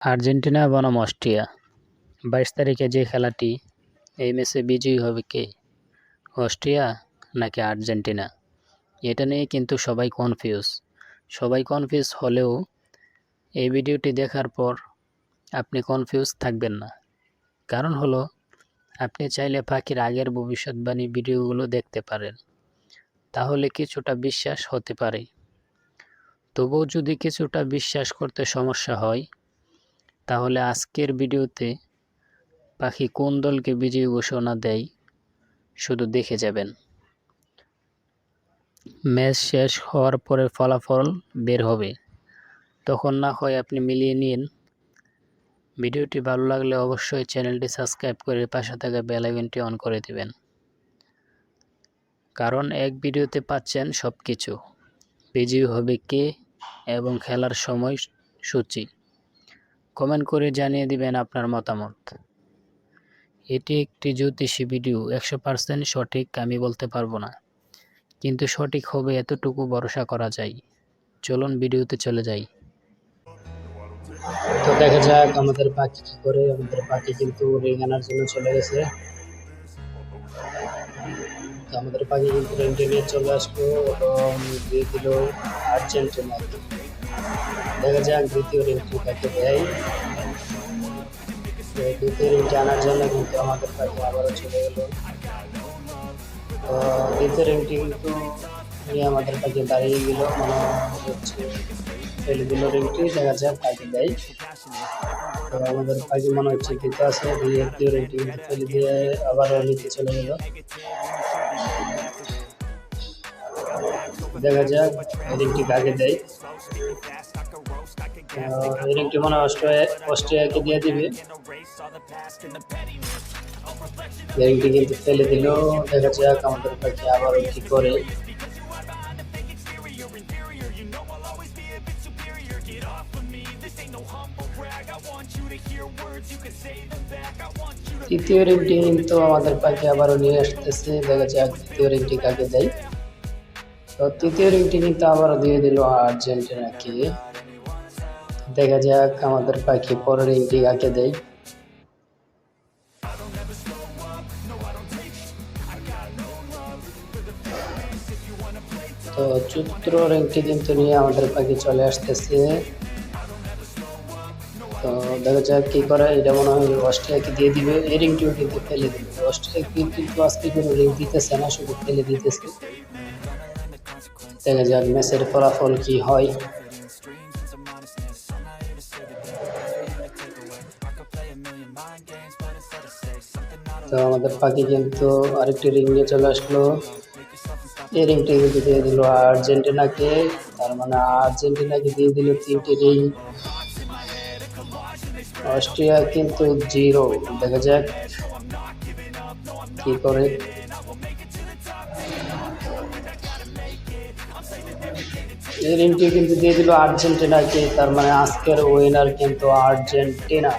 Argentina বনাম Austria ২২ তারিখে যে খেলাটি, এই ম্যাচে বিজয়ী হবে কে? অস্ট্রিয়া নাকি আর্জেন্টিনা? এটা নিয়ে কিন্তু সবাই কনফিউজ হলেও এই ভিডিওটি দেখার পর আপনি কনফিউজ থাকবেন না। কারণ হলো, আপনি চাইলে পাখির আগের ভবিষ্যৎবাণী ভিডিওগুলো দেখতে পারেন, তাহলে কিছুটা বিশ্বাস হতে পারে। তবুও যদি কিছুটা বিশ্বাস করতে সমস্যা হয়, তাহলে আজকের ভিডিওতে পাখি কোন দলকে বিজয়ী ঘোষণা দেয় শুধু দেখে যাবেন। ম্যাচ শেষ হওয়ার পরে ফলাফল বের হবে, তখন না হয় আপনি মিলিয়ে নিন। ভিডিওটি ভালো লাগলে অবশ্যই চ্যানেলটি সাবস্ক্রাইব করে পাশে থাকা বেল আইকনটি অন করে দিবেন, কারণ এক ভিডিওতে পাচ্ছেন সব কিছু। বিজয়ী হবে কে এবং খেলার সময় সূচি কমেন্ট করে জানিয়ে দিবেন আপনার মতামত। এটি একটি জ্যোতিষী ভিডিও, 100% সঠিক আমি বলতে পারবো না, কিন্তু সঠিক হবে এতটুকু ভরসা করা যায়। চলুন ভিডিওতে চলে যাই। তো দেখা যাক আমাদের পাখি কি করে। আমাদের পাখি কিন্তু রিং আনার জন্য চলে গেছে। তো আমাদের পাখি কিন্তু রিংটি নিয়ে চলে আসলো এবং দিয়ে দিল আর্জেন্টিনাকে। দেখা যাক দ্বিতীয় রিংটি কাকে দেয়। দ্বিতীয় রিংটি আনার জন্য কিন্তু আমাদের পাখি আবারও চলে গেল। তো দ্বিতীয় রিংটি কিন্তু নিয়ে আমাদের পাখি দাঁড়িয়ে গেল, মনে হচ্ছে ফেলে দিল রিংটি। দেখা যাক কাকে দেয়। তো আমাদের পাখি মনে হচ্ছে দিতে আছে, দ্বিতীয় রিংটি কিন্তু ফেলে দিয়ে আবারও নিতে চলে গেল। দেখা যাক এই রিংটি কাকে দেয়। এই রিংটি মনে হয় অস্ট্রিয়াকে দিয়ে দিবে। রিংটি কিন্তু ফেলে দিল। দেখা যাক আমাদের পাখি আবারও কি করে। তৃতীয় রিংটি কিন্তু আমাদের পাখি আবারও নিয়ে আসতেছে। দেখা যাক তৃতীয় রিংটি কাকে দেয়। তো তৃতীয় রিংটি কিন্তু আবারও দিয়ে দিল আর্জেন্টিনাকে। দেখা যাক আমাদের পাখি পরের রিংটি কাকে দেয়। তো চতুর্থ রিংটি কিন্তু নিয়ে আমাদের পাখি চলে আসতেছে। তো দেখা যাক কি করে। এটা মনে হয় অস্ট্রিয়াকে দিয়ে দিবে। এই রিংটিও কিন্তু ফেলে দিবে। অস্ট্রিয়াকে কিন্তু আজকে কোনো রিং দিতেছে না, শুধু ফেলে দিতেছে। দেখা যাক ম্যাচের ফলাফল কি হয়। তো আমাদের পাখি কিন্তু আরেকটি রিং নিয়ে চলে আসলো। এই রিংটি কিন্তু দিয়ে দিল আর্জেন্টিনাকে। তার মানে আর্জেন্টিনাকে দিয়ে দিল 3টি রিং। অস্ট্রিয়া কিন্তু 0। দেখা যাক কি করে। এই রিংটি কিন্তু দিয়ে দিল আর্জেন্টিনাকে। তার মানে আজকের উইনার কিন্তু আর্জেন্টিনা।